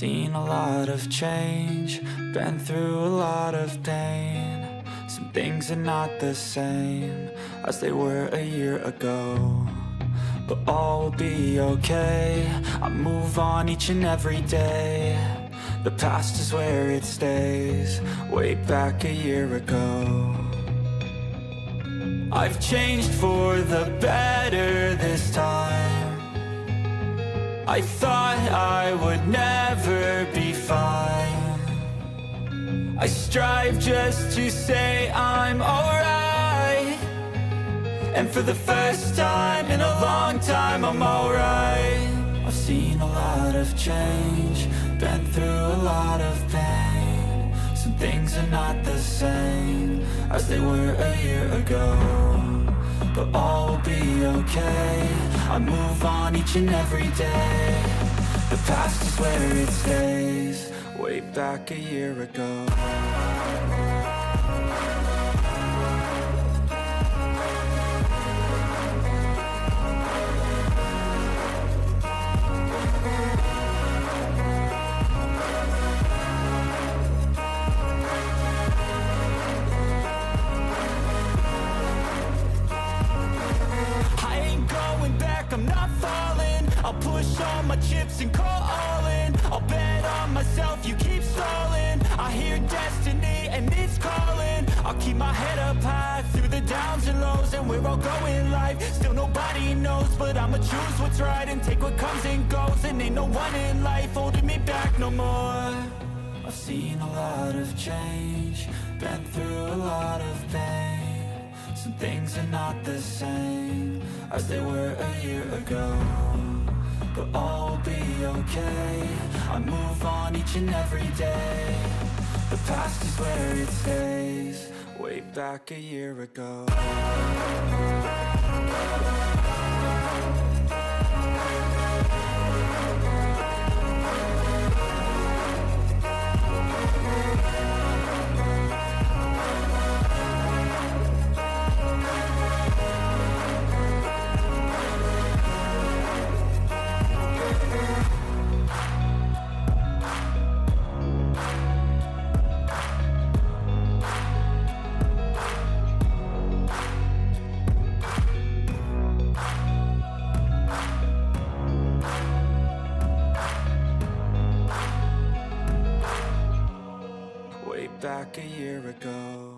seen a lot of change, been through a lot of pain. Some things are not the same as they were a year ago, but all will be okay. I move on each and every day. The past is where it stays, way back a year ago. I've changed for the better this time. I thought I would never be fine. I strive just to say I'm alright, and for the first time in a long time I'm alright. I've seen a lot of change, been through a lot of pain. Some things are not the same as they were a year ago, but all will be okay. I move on each and every day. The past is where it stays, way back a year ago. I'm not falling. I'll push all my chips and call all in. I'll bet on myself, you keep stalling. I hear destiny and it's calling. I'll keep my head up high through the downs and lows, and we're all going life. Still nobody knows, but I'ma choose what's right and take what comes and goes. And ain't no one in life holding me back no more. I've seen a lot of change, been through a lot of pain. Some things are not the same as they were a year ago, but all will be okay. I move on each and every day. The past is where it stays, way back a year ago. Back a year ago.